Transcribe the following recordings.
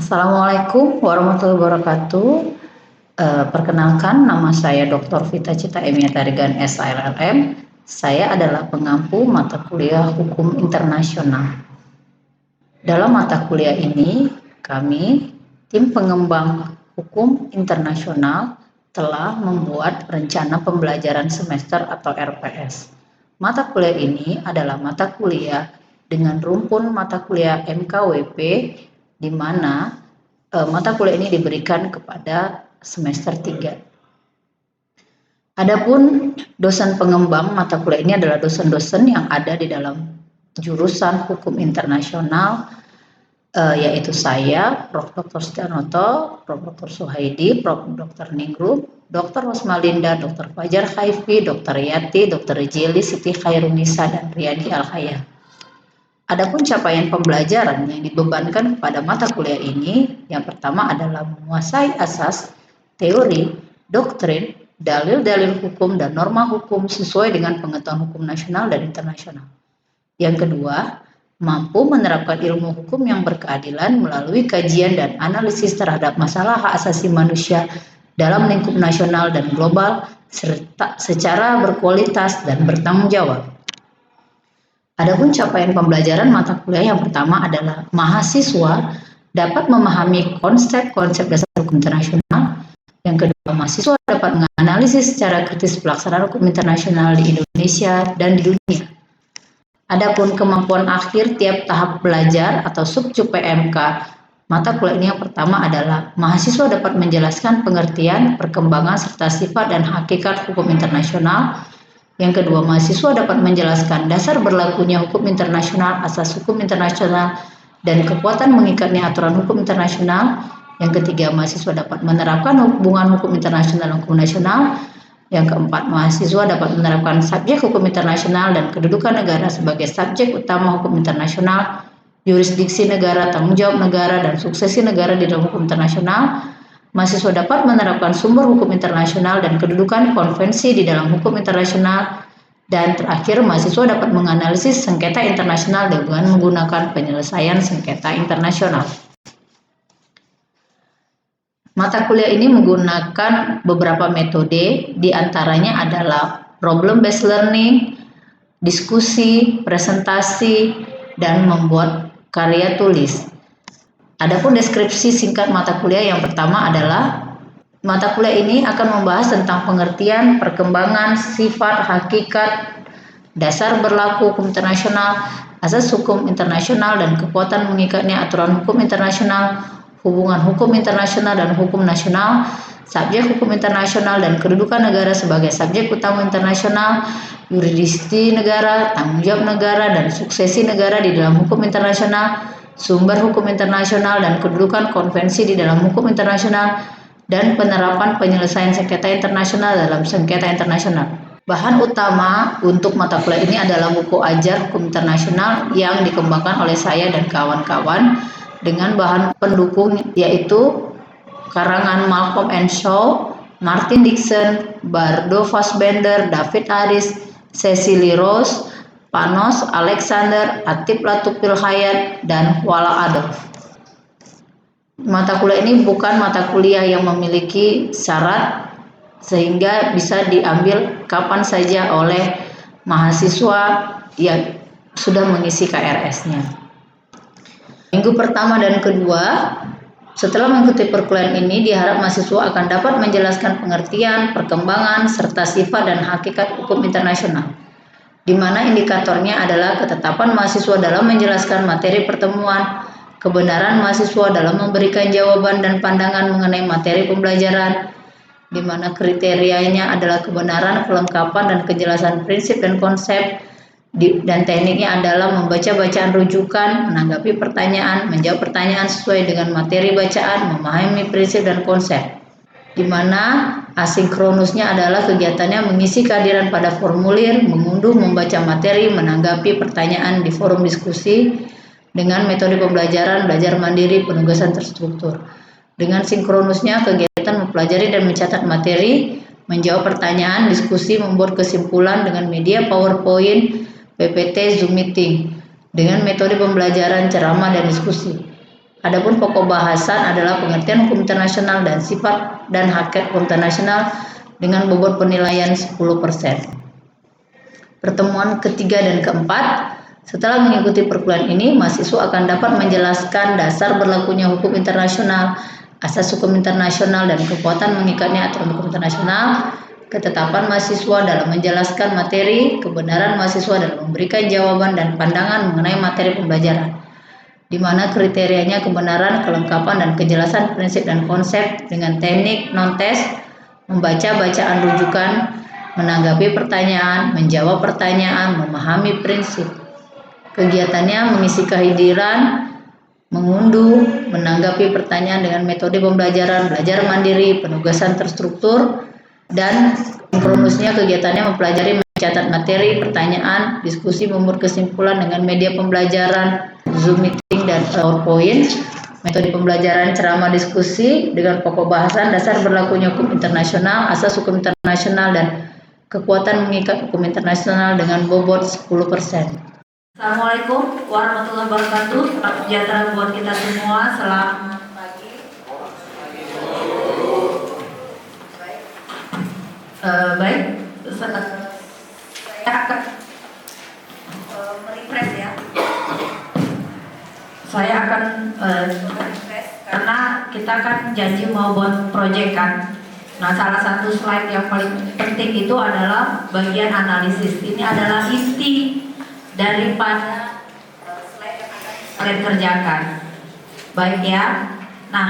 Assalamualaikum warahmatullahi wabarakatuh. Perkenalkan, nama saya Dr. Vita Cita Emia Tarigan SILLM. Saya adalah pengampu mata kuliah Hukum Internasional. Dalam mata kuliah ini, kami, tim pengembang Hukum Internasional, telah membuat rencana pembelajaran semester atau RPS. Mata kuliah ini adalah mata kuliah dengan rumpun mata kuliah MKWP, di mana mata kuliah ini diberikan kepada semester 3. Adapun dosen pengembang mata kuliah ini adalah dosen-dosen yang ada di dalam jurusan Hukum Internasional, yaitu saya, Prof. Dr. Stianoto, Prof. Dr. Suhaidi, Prof. Dr. Ningrum, Dr. Rosmalinda, Dr. Fajar Haifi, Dr. Yati, Dr. Jeli, Siti Khairunisa, dan Riyadi Al-Hayah. Adapun capaian pembelajaran yang dibebankan kepada mata kuliah ini, yang pertama adalah menguasai asas, teori, doktrin, dalil-dalil hukum, dan norma hukum sesuai dengan pengetahuan hukum nasional dan internasional. Yang kedua, mampu menerapkan ilmu hukum yang berkeadilan melalui kajian dan analisis terhadap masalah hak asasi manusia dalam lingkup nasional dan global, serta secara berkualitas dan bertanggung jawab. Adapun capaian pembelajaran mata kuliah yang pertama adalah mahasiswa dapat memahami konsep-konsep dasar hukum internasional. Yang kedua, mahasiswa dapat menganalisis secara kritis pelaksanaan hukum internasional di Indonesia dan di dunia. Adapun kemampuan akhir tiap tahap belajar atau subcup PMK mata kuliah ini yang pertama adalah mahasiswa dapat menjelaskan pengertian, perkembangan, serta sifat dan hakikat hukum internasional. Yang kedua, mahasiswa dapat menjelaskan dasar berlakunya hukum internasional, asas hukum internasional, dan kekuatan mengikatnya aturan hukum internasional. Yang ketiga, mahasiswa dapat menerapkan hubungan hukum internasional dan hukum nasional. Yang keempat, mahasiswa dapat menerapkan subjek hukum internasional dan kedudukan negara sebagai subjek utama hukum internasional, yurisdiksi negara, tanggung jawab negara, dan suksesi negara di dalam hukum internasional. Mahasiswa dapat menerapkan sumber hukum internasional dan kedudukan konvensi di dalam hukum internasional. Dan terakhir, mahasiswa dapat menganalisis sengketa internasional dengan menggunakan penyelesaian sengketa internasional. Mata kuliah ini menggunakan beberapa metode, diantaranya adalah problem based learning, diskusi, presentasi, dan membuat karya tulis. Adapun deskripsi singkat mata kuliah yang pertama adalah mata kuliah ini akan membahas tentang pengertian, perkembangan, sifat, hakikat, dasar berlaku hukum internasional, asas hukum internasional dan kekuatan mengikatnya aturan hukum internasional, hubungan hukum internasional dan hukum nasional, subjek hukum internasional dan kedudukan negara sebagai subjek utama internasional, yurisdiksi negara, tanggung jawab negara, dan suksesi negara di dalam hukum internasional, sumber hukum internasional dan kedudukan konvensi di dalam hukum internasional, dan penerapan penyelesaian sengketa internasional dalam sengketa internasional. Bahan utama untuk mata kuliah ini adalah buku ajar hukum internasional yang dikembangkan oleh saya dan kawan-kawan dengan bahan pendukung yaitu karangan Malcolm and Shaw, Martin Dixon, Bardo Fassbender, David Harris, Cecily Rose, Panos Alexander, Atif Latufil Hayat, dan Wala Adolf. Mata kuliah ini bukan mata kuliah yang memiliki syarat sehingga bisa diambil kapan saja oleh mahasiswa yang sudah mengisi KRS-nya. Minggu pertama dan kedua, setelah mengikuti perkuliahan ini, diharap mahasiswa akan dapat menjelaskan pengertian, perkembangan, serta sifat dan hakikat hukum internasional, di mana indikatornya adalah ketetapan mahasiswa dalam menjelaskan materi pertemuan, kebenaran mahasiswa dalam memberikan jawaban dan pandangan mengenai materi pembelajaran, di mana kriterianya adalah kebenaran, kelengkapan, dan kejelasan prinsip dan konsep, dan tekniknya adalah membaca bacaan rujukan, menanggapi pertanyaan, menjawab pertanyaan sesuai dengan materi bacaan, memahami prinsip dan konsep, di mana asinkronusnya adalah kegiatannya mengisi kehadiran pada formulir, mengunduh, membaca materi, menanggapi pertanyaan di forum diskusi, dengan metode pembelajaran belajar mandiri penugasan terstruktur. Dengan sinkronusnya kegiatan mempelajari dan mencatat materi, menjawab pertanyaan, diskusi, membuat kesimpulan dengan media PowerPoint, PPT, Zoom Meeting, dengan metode pembelajaran ceramah dan diskusi. Adapun pokok bahasan adalah pengertian hukum internasional dan sifat dan hakikat hukum internasional dengan bobot penilaian 10%. Pertemuan ketiga dan keempat, setelah mengikuti perkuliahan ini, mahasiswa akan dapat menjelaskan dasar berlakunya hukum internasional, asas hukum internasional dan kekuatan mengikatnya aturan hukum internasional, ketetapan mahasiswa dalam menjelaskan materi, kebenaran mahasiswa dalam memberikan jawaban dan pandangan mengenai materi pembelajaran, di mana kriterianya kebenaran, kelengkapan, dan kejelasan prinsip dan konsep dengan teknik non-tes, membaca bacaan rujukan, menanggapi pertanyaan, menjawab pertanyaan, memahami prinsip. Kegiatannya mengisi kehadiran, mengunduh, menanggapi pertanyaan dengan metode pembelajaran, belajar mandiri, penugasan terstruktur, dan kronosnya kegiatannya mempelajari, mencatat materi, pertanyaan, diskusi, membuat kesimpulan dengan media pembelajaran, Zoom meeting dan PowerPoint, metode pembelajaran, ceramah, diskusi dengan pokok bahasan, dasar berlakunya hukum internasional, asas hukum internasional, dan kekuatan mengikat hukum internasional dengan bobot 10%. Assalamualaikum warahmatullahi wabarakatuh. Salam sejahtera buat kita semua. Selamat pagi. Baik, saya akan merefresh ya. Saya akan merefresh karena kita kan janji mau buat proyek kan. Nah, salah satu slide yang paling penting itu adalah bagian analisis. Ini adalah inti daripada slide yang akan kalian kerjakan. Baik ya. Nah,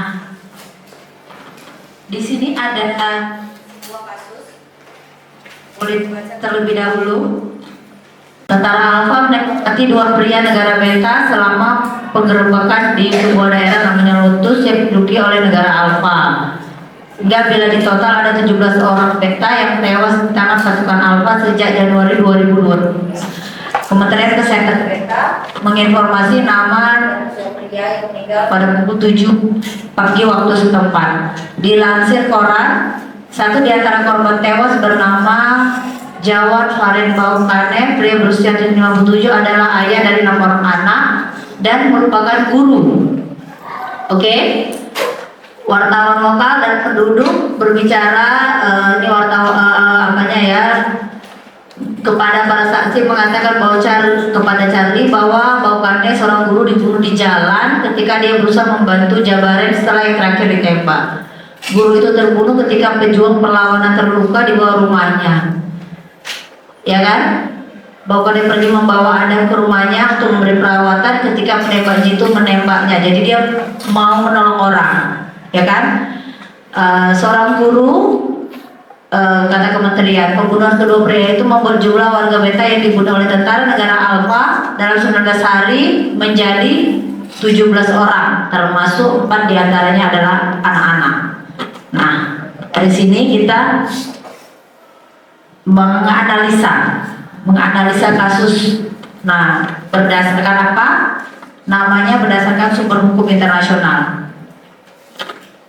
di sini ada dua kasus. Boleh terlebih dahulu. Tentara Alfa menempati dua pria negara Beta selama penggerebekan di sebuah daerah namanya Lotus yang diduduki oleh negara Alfa. Hingga bila di total ada 17 orang Beta yang tewas di tangan pasukan Alfa sejak Januari 2020. Kementerian Kesehatan Beta menginformasi nama pria yang meninggal pada pukul 7 pagi waktu setempat. Dilansir koran, satu di antara korban tewas bernama Jawad Farid Baukane, pria berusia 57, adalah ayah dari 6 orang anak dan merupakan guru. Oke? Wartawan lokal dan penduduk berbicara, ini wartawan kepada para saksi mengatakan bahwa kepada Charlie bahwa Baukane seorang guru dibunuh di jalan ketika dia berusaha membantu Jabaren setelah yang terakhir ditembak. Guru itu terbunuh ketika pejuang perlawanan terluka di bawah rumahnya. Ya kan? Baukane pergi membawa Adam ke rumahnya untuk memberi perawatan ketika penembak jitu menembaknya. Jadi dia mau menolong orang, ya kan? Seorang guru, kata kementerian, pembunuhan kedua pria itu membuat jumlah warga Beta yang dibunuh oleh tentara negara Alfa dalam 19 hari menjadi 17 orang, termasuk 4 diantaranya adalah anak-anak. Nah, dari sini kita menganalisa kasus. Nah, berdasarkan apa? Namanya berdasarkan sumber hukum internasional.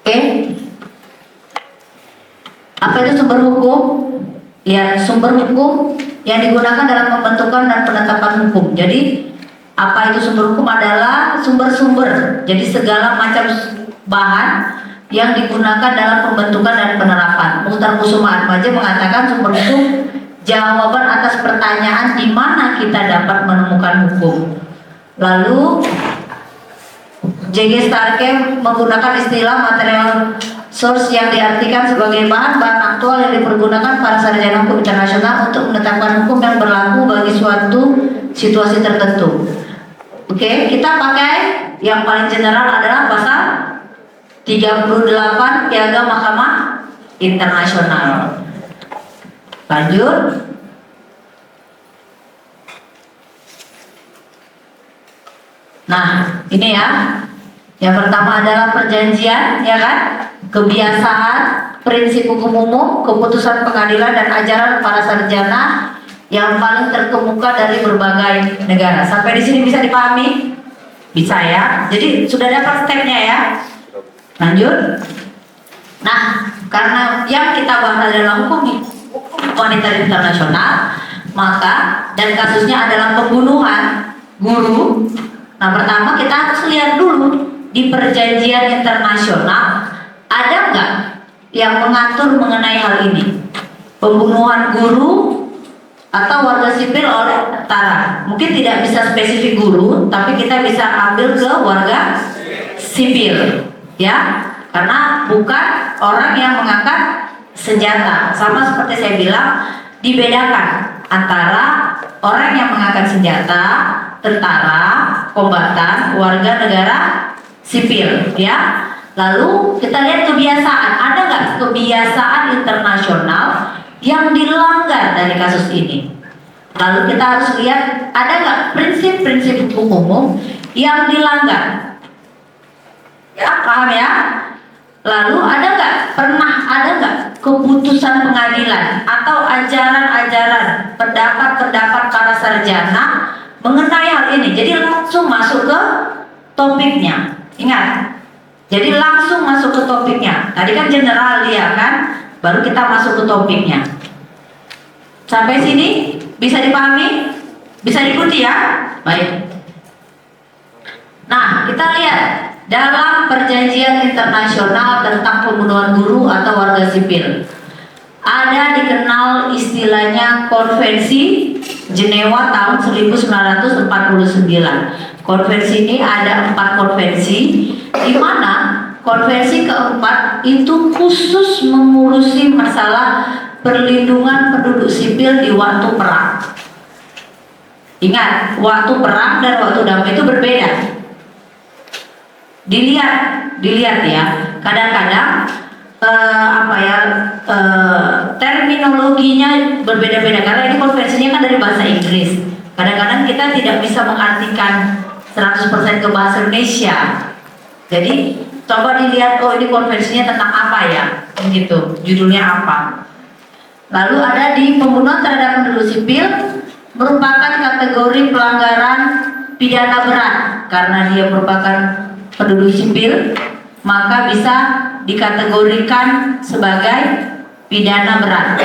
Oke? Apa itu sumber hukum? Ya, sumber hukum yang digunakan dalam pembentukan dan penetapan hukum. Jadi, apa itu sumber hukum? Adalah sumber-sumber. Jadi segala macam bahan yang digunakan dalam pembentukan dan penerapan. Mukhtar Kusuma Atmaja mengatakan sumber hukum jawaban atas pertanyaan di mana kita dapat menemukan hukum. Lalu J.G. Starke menggunakan istilah material source yang diartikan sebagai bahan-bahan aktual yang dipergunakan para sarjana hukum internasional untuk menetapkan hukum yang berlaku bagi suatu situasi tertentu. Oke, kita pakai yang paling general adalah pasal 38 Piagam Mahkamah Internasional. Lanjut. Nah, ini ya. Yang pertama adalah perjanjian, ya kan? Kebiasaan, prinsip hukum umum, keputusan pengadilan dan ajaran para sarjana yang paling terkemuka dari berbagai negara. Sampai di sini bisa dipahami? Bisa ya. Jadi sudah dapat stepnya ya. Lanjut. Nah, karena yang kita bahas adalah hukum humanitar internasional, maka dan kasusnya adalah pembunuhan guru. Nah, pertama kita harus lihat dulu di perjanjian internasional ada nggak yang mengatur mengenai hal ini? Pembunuhan guru atau warga sipil oleh tentara. Mungkin tidak bisa spesifik guru, tapi kita bisa ambil ke warga sipil, ya, karena bukan orang yang mengangkat senjata. Sama seperti saya bilang, dibedakan antara orang yang mengangkat senjata, tentara, kombatan, warga negara sipil, ya. Lalu kita lihat kebiasaan, ada nggak kebiasaan internasional yang dilanggar dari kasus ini? Lalu kita harus lihat, ada nggak prinsip-prinsip hukum umum yang dilanggar? Ya, paham ya? Lalu pernah ada nggak keputusan pengadilan atau ajaran-ajaran, pendapat-pendapat para sarjana mengenai hal ini? Jadi langsung masuk ke topiknya. Ingat, jadi langsung masuk ke topiknya. Tadi kan general dia kan, baru kita masuk ke topiknya. Sampai sini bisa dipahami? Bisa diikuti ya? Baik. Nah, kita lihat dalam perjanjian internasional tentang pembunuhan guru atau warga sipil, ada dikenal istilahnya Konvensi Jenewa tahun 1949. Konvensi ini ada 4 konvensi, di mana konvensi keempat itu khusus mengurusi masalah perlindungan penduduk sipil di waktu perang. Ingat, waktu perang dan waktu damai itu berbeda. Dilihat ya. Kadang-kadang terminologinya berbeda-beda karena ini konvensinya kan dari bahasa Inggris. Kadang-kadang kita tidak bisa mengartikan 100% ke bahasa Indonesia. Jadi coba dilihat, oh ini konvensinya tentang apa ya, begitu, judulnya apa. Lalu ada di pembunuhan terhadap penduduk sipil merupakan kategori pelanggaran pidana berat karena dia merupakan penduduk sipil, maka bisa dikategorikan sebagai pidana berat.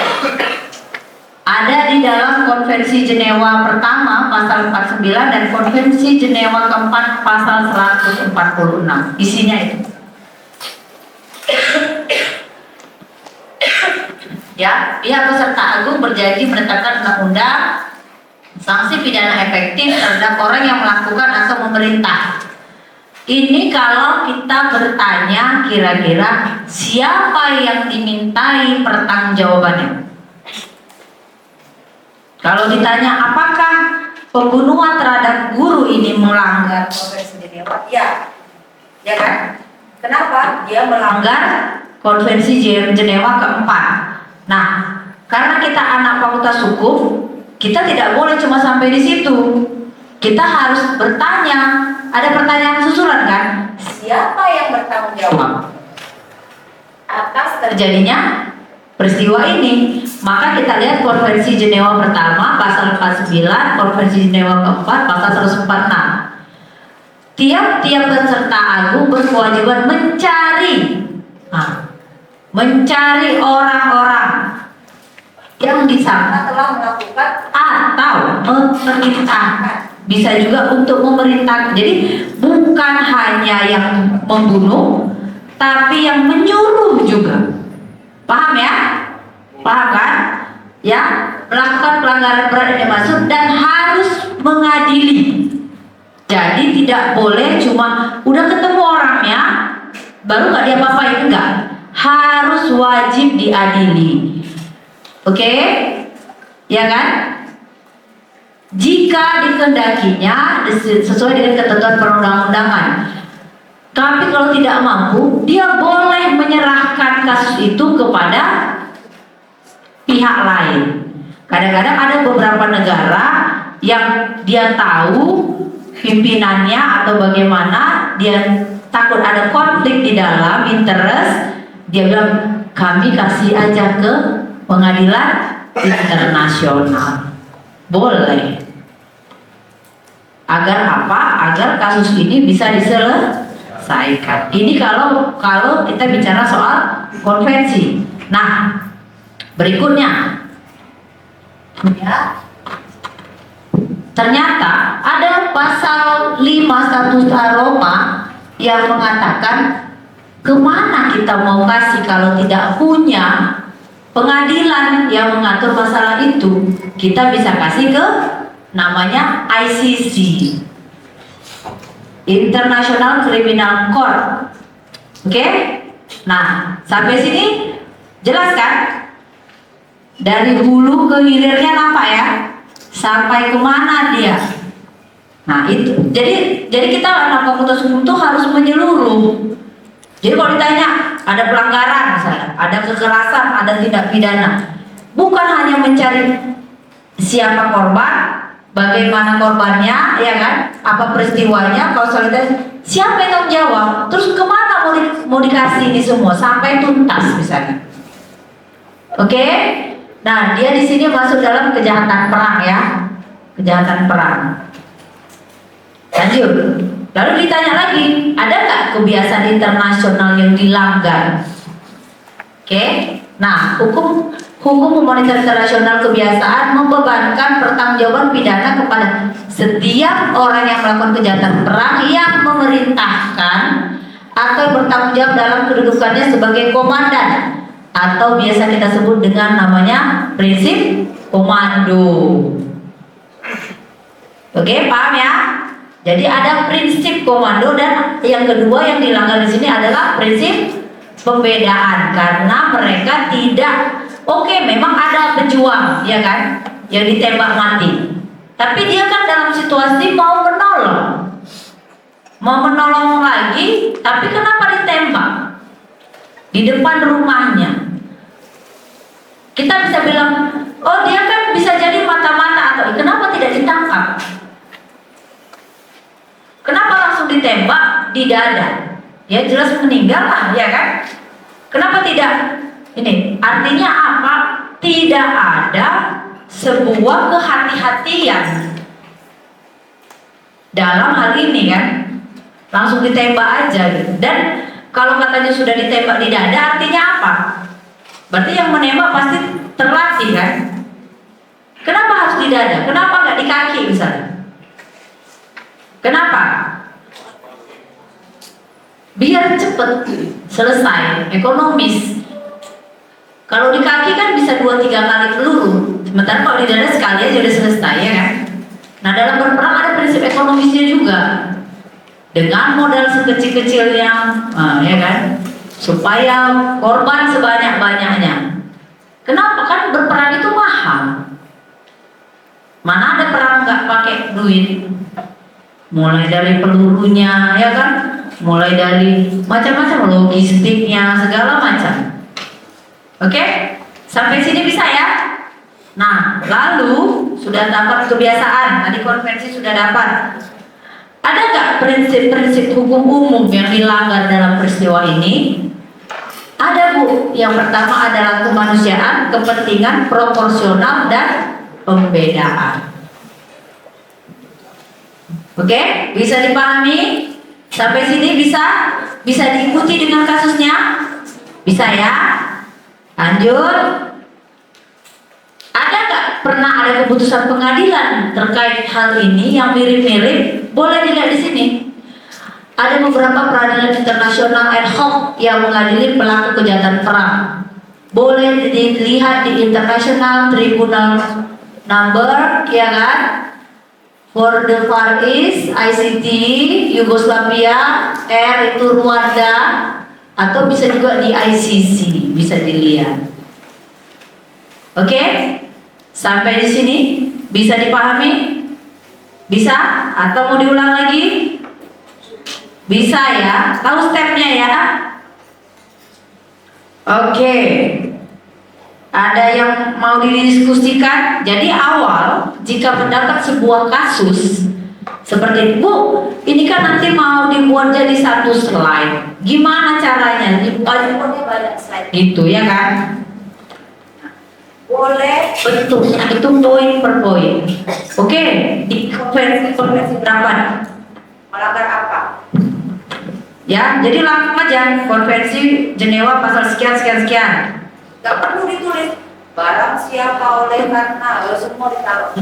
Ada di dalam Konvensi Jenewa pertama pasal 49 dan Konvensi Jenewa keempat pasal 146. Isinya itu. Ya, pihak peserta agung berjanji menetapkan undang-undang sanksi pidana efektif terhadap orang yang melakukan atau memerintah. Ini kalau kita bertanya kira-kira siapa yang dimintai pertanggungjawabannya? Kalau ditanya apakah pembunuhan terhadap guru ini melanggar Konvensi Jenewa? Ya kan? Kenapa? Dia melanggar Konvensi Jenewa keempat. Nah, karena kita anak fakultas hukum, kita tidak boleh cuma sampai di situ. Kita harus bertanya. Ada pertanyaan susulan kan? Siapa yang bertanggung jawab atas terjadinya peristiwa ini? Maka kita lihat Konvensi Jenewa pertama pasal 49, Konvensi Jenewa keempat pasal 146. Tiap-tiap peserta agung berkewajiban mencari orang-orang yang disangka telah melakukan atau memerintahkan. Bisa juga untuk memerintahkan. Jadi bukan hanya yang membunuh, tapi yang menyuruh juga. Paham ya? Paham kan? Ya, melakukan pelanggaran berat yang dimaksud dan harus mengadili. Jadi tidak boleh cuma udah ketemu orangnya baru nggak diapa-apain, enggak. Harus wajib diadili. Oke? Ya kan? Jika dikehendakinya sesuai dengan ketentuan perundang-undangan. Tapi kalau tidak mampu, dia boleh menyerahkan kasus itu kepada pihak lain. Kadang-kadang ada beberapa negara yang dia tahu pimpinannya atau bagaimana, dia takut ada konflik di dalam interest, dia bilang kami kasih aja ke pengadilan internasional. Boleh. Agar apa? Agar kasus ini bisa diselesaikan. Ini kalau kita bicara soal konvensi. Nah, berikutnya ya, ternyata ada pasal 5 Statuta Roma yang mengatakan kemana kita mau kasih kalau tidak punya pengadilan yang mengatur masalah itu. Kita bisa kasih ke namanya ICC, International Criminal Court. Oke? Nah, sampai sini jelas kan? Dari hulu ke hilirnya apa ya? Sampai kemana dia? Nah itu, jadi kita anak fakultas hukum itu harus menyeluruh. Jadi kalau ditanya ada pelanggaran misalnya, ada kekerasan, ada tindak pidana, bukan hanya mencari siapa korban, bagaimana korbannya, ya kan? Apa peristiwanya, kausalitas, siapa yang tanggung jawab, terus kemana mau dikasih ini semua sampai tuntas misalnya. Oke? Nah, dia di sini masuk dalam kejahatan perang ya, kejahatan perang. Lanjut. Lalu ditanya lagi, ada nggak kebiasaan internasional yang dilanggar? Oke? Nah, hukum humanitar internasional kebiasaan membebankan pertanggungjawaban pidana kepada setiap orang yang melakukan kejahatan perang yang memerintahkan atau bertanggung jawab dalam kedudukannya sebagai komandan, atau biasa kita sebut dengan namanya prinsip komando. Oke, paham ya? Jadi ada prinsip komando, dan yang kedua yang dilanggar di sini adalah prinsip pembedaan, karena mereka tidak memang ada pejuang, ya kan, yang ditembak mati, tapi dia kan dalam situasi mau menolong lagi, tapi kenapa ditembak di depan rumahnya? Kita bisa bilang, oh dia kan bisa jadi mata-mata, atau kenapa tidak ditangkap? Kenapa langsung ditembak di dada? Ya jelas meninggal lah, ya kan? Kenapa tidak? Ini artinya apa? Tidak ada sebuah kehati-hatian dalam hal ini kan? Langsung ditembak aja gitu. Dan kalau katanya sudah ditembak di dada, artinya apa? Berarti yang menembak pasti terlatih kan? Kenapa harus di dada? Kenapa nggak di kaki misalnya? Kenapa? Biar cepet selesai, ekonomis. Kalau di kaki kan bisa 2-3 kali peluru, sementara kalau di dada sekali aja udah selesai, ya kan? Nah, dalam berperang ada prinsip ekonomisnya juga. Dengan modal sekecil-kecilnya, ya kan? Supaya korban sebanyak-banyaknya. Kenapa? Kan berperang itu mahal. Mana ada perang nggak pakai duit? Mulai dari pelurunya, ya kan? Mulai dari macam-macam logistiknya, segala macam. Oke? Sampai sini bisa ya? Nah, lalu sudah dapat kebiasaan, tadi konvensi sudah dapat. Ada nggak prinsip-prinsip hukum umum yang dilanggar dalam peristiwa ini? Ada, Bu. Yang pertama adalah kemanusiaan, kepentingan, proporsional, dan pembedaan. Oke, bisa dipahami? Sampai sini bisa diikuti dengan kasusnya? Bisa ya? Lanjut. Ada nggak pernah ada keputusan pengadilan terkait hal ini yang mirip-mirip? Boleh dilihat di sini. Ada beberapa peradilan internasional ad hoc yang mengadili pelaku kejahatan perang. Boleh dilihat di International Tribunal Number, ya kan? For the Far East, ICT, Yugoslavia, R itu Rwanda, atau bisa juga di ICC, bisa dilihat. Oke? Sampai di sini bisa dipahami? Bisa? Atau mau diulang lagi? Bisa ya? Tahu stepnya ya? Oke. Ada yang mau didiskusikan? Jadi awal, jika mendapat sebuah kasus seperti Bu, ini kan nanti mau dibuat jadi satu slide. Gimana caranya? Dibuatnya banyak slide gitu ya kan? Boleh, betul. Itu poin per poin. Oke, di konvensi berapa? Melanggar apa? Ya, jadi langsung aja konvensi Jenewa pasal sekian sekian sekian. Gak perlu ditulis barang siapa oleh karena semua ditaruh.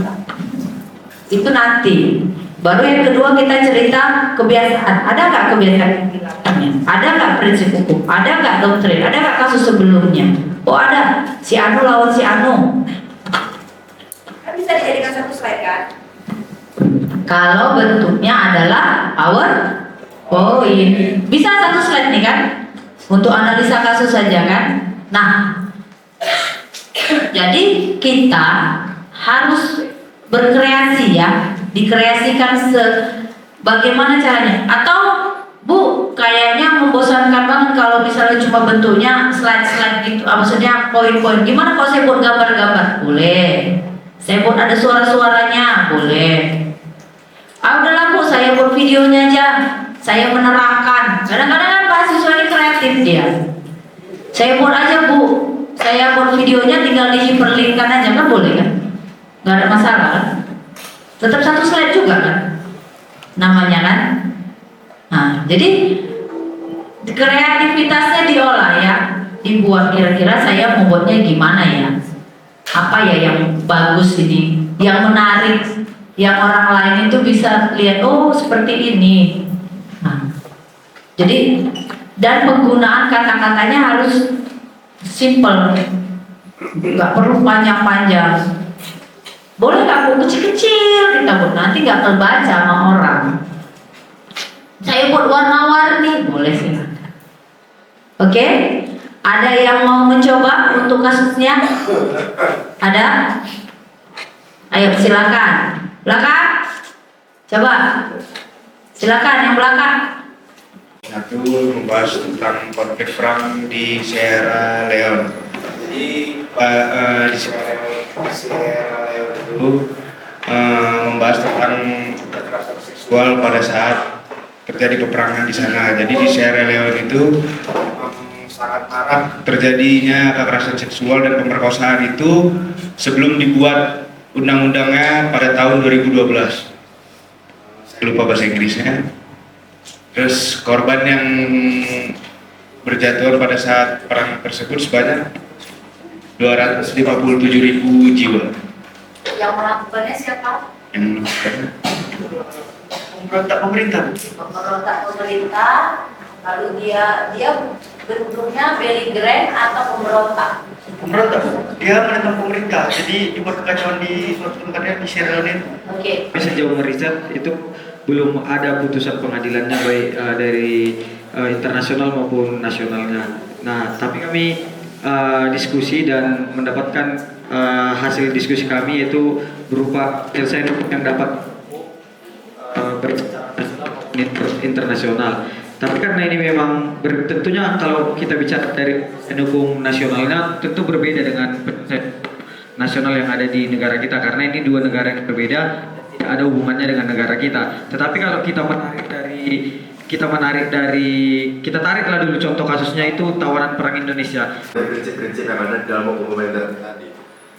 Itu nanti. Baru yang kedua kita cerita kebiasaan. Ada nggak kebiasaan yang dilakukannya? Ada nggak prinsip hukum? Ada nggak doktrin? Ada nggak kasus sebelumnya? Oh ada. Si Anu lawan si Anu. Kan bisa dijadikan satu slide kan? Kalau bentuknya adalah PowerPoint, bisa satu slide nih kan? Untuk analisa kasus saja kan? Nah, jadi kita harus berkreasi ya, dikreasikan bagaimana caranya. Atau Bu, kayaknya membosankan banget kalau misalnya cuma bentuknya slide-slide gitu. Maksudnya poin-poin. Gimana kalau saya buat gambar-gambar? Boleh. Saya buat ada suara-suaranya? Boleh. Udahlah Bu, saya buat videonya aja. Saya menerangkan. Kadang-kadang kan mahasiswa ini kreatif dia. Saya buat aja Bu. Saya buat videonya tinggal dihiperlinkkan aja kan boleh kan? Nggak ada masalah kan? Tetap satu slide juga kan? Namanya kan? Nah, jadi kreativitasnya diolah ya, dibuat kira-kira saya membuatnya gimana ya? Apa ya yang bagus ini, yang menarik, yang orang lain itu bisa lihat, oh seperti ini. Nah, jadi dan penggunaan kata-katanya harus simple, nggak perlu panjang-panjang. Boleh nggak Bu kecil-kecil kita buat, nanti nggak terbaca sama orang. Saya buat warna-warni, boleh sih. Oke, ada yang mau mencoba untuk kasusnya? Ada? Ayo silakan. Belakang. Coba. Silakan yang belakang. Satu membahas tentang konflik perang di Sierra Leone. Jadi di Sierra Leone itu membahas tentang kekerasan seksual pada saat terjadi peperangan di sana. Jadi di Sierra Leone itu sangat marak terjadinya kekerasan seksual dan pemerkosaan itu sebelum dibuat undang-undangnya pada tahun 2012. Saya lupa bahasa Inggrisnya. Terus korban yang berjatuhan pada saat perang tersebut sebanyak 257.000 jiwa. Yang melakukannya siapa? Yang melakukannya pemberontak pemerintah. Pemberontak pemerintah. Lalu dia bentuknya belligerent atau pemberontak? Pemberontak. Dia menentang pemerintah. Jadi dibuat kekacauan di suatu tempatnya di Sierra Leone. Oke. Sejauh meriset itu belum ada putusan pengadilannya baik dari internasional maupun nasionalnya. Nah, tapi kami diskusi dan mendapatkan hasil diskusi kami yaitu berupa penyelesaian hukum yang dapat internasional. Tapi karena ini memang tentunya kalau kita bicara dari hukum nasionalnya tentu berbeda dengan nasional yang ada di negara kita karena ini dua negara yang berbeda, tidak ada hubungannya dengan negara kita. Tetapi kalau kita tariklah dulu contoh kasusnya itu tawanan perang Indonesia. Prinsip-prinsip yang ada di dalam hukum militer tadi.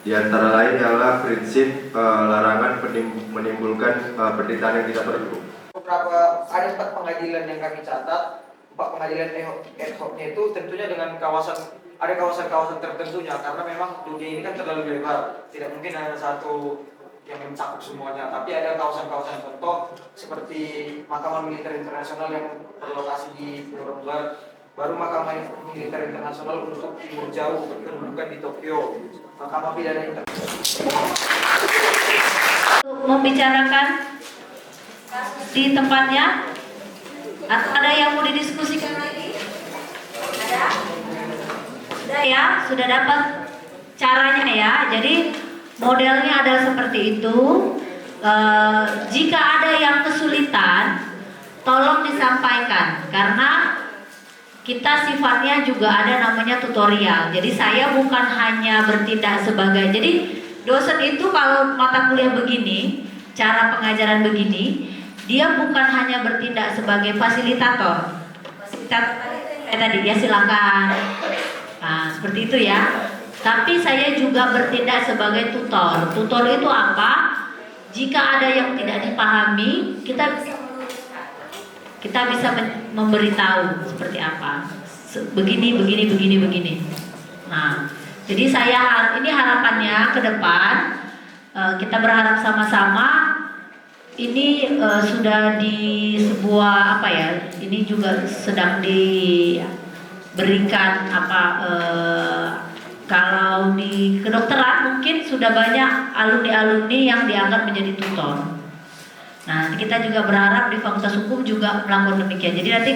Di antara lain adalah prinsip larangan menimbulkan penderitaan yang tidak perlu. Ada 4 pengadilan yang kami catat, 4 pengadilan ad hocnya itu tentunya dengan kawasan-kawasan tertentunya karena memang dunia ini kan terlalu lebar, tidak mungkin hanya satu yang mencakup semuanya, tapi ada kawasan-kawasan contoh seperti Mahkamah Militer Internasional yang berlokasi di Pulau Rembar, baru Mahkamah Militer Internasional untuk timur jauh berkedudukan di Tokyo, Mahkamah Pidana Internasional. Membicarakan di tempatnya, atau ada yang mau didiskusikan lagi? Ada? Sudah ya, sudah dapat caranya ya. Jadi modelnya adalah seperti itu. Jika ada yang kesulitan, tolong disampaikan karena kita sifatnya juga ada namanya tutorial. Jadi saya bukan hanya bertindak sebagai, jadi dosen itu kalau mata kuliah begini, cara pengajaran begini, dia bukan hanya bertindak sebagai fasilitator. Fasilitator tadi ya silakan. Nah, seperti itu ya. Tapi saya juga bertindak sebagai tutor. Tutor itu apa? Jika ada yang tidak dipahami, kita bisa meluruskan. Kita bisa memberitahu seperti apa. Begini. Nah, jadi ini harapannya ke depan kita berharap sama-sama ini sudah di sebuah apa ya? Ini juga sedang diberikan kalau di kedokteran mungkin sudah banyak alumni-alumni yang dianggap menjadi tutor. Nah, kita juga berharap di Fakultas Hukum juga melakukan demikian. Jadi nanti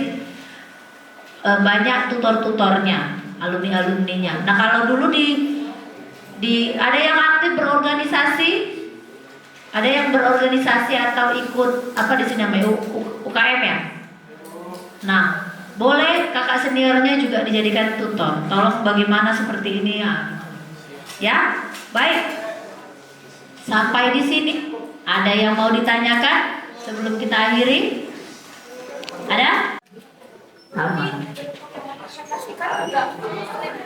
banyak tutor-tutornya, alumni-alumninya. Nah, kalau dulu ada yang aktif berorganisasi, ada yang berorganisasi atau ikut apa di sini namanya UKM ya. Nah, boleh kakak seniornya juga dijadikan tutor. Tolong bagaimana seperti ini ya. Ya, baik. Sampai di sini. Ada yang mau ditanyakan sebelum kita akhiri? Ada? Sama.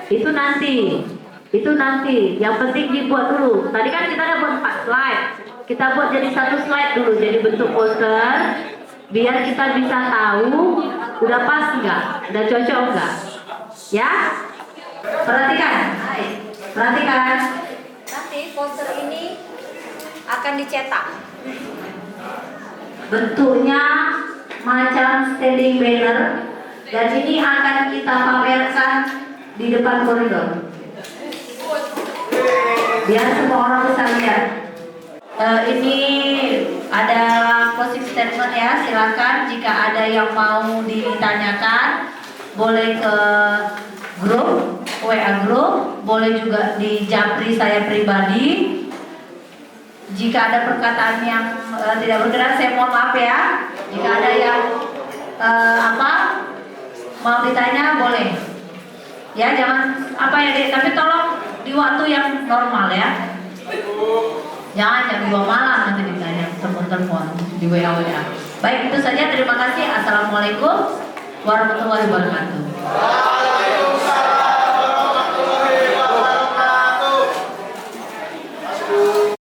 Itu nanti. Yang penting dibuat dulu. Tadi kan kita ada buat 4 slide. Kita buat jadi 1 slide dulu, jadi bentuk poster, biar kita bisa tahu udah pas nggak, udah cocok nggak, ya? Perhatikan. Nanti poster ini akan dicetak. Bentuknya macam standing banner dan ini akan kita pamerkan di depan koridor. Biar semua orang bisa lihat. Ini ada closing statement ya, silakan jika ada yang mau ditanyakan boleh ke grup WA grup, boleh juga di japri saya pribadi. Jika ada perkataan yang tidak berkenan saya mohon maaf ya. Jika ada yang mau ditanya boleh. Ya jangan Dek, tapi tolong di waktu yang normal ya. Jangan jam 2 malam nanti ditanya telepon di WA. Baik, itu saja, terima kasih. Assalamualaikum warahmatullahi wabarakatuh.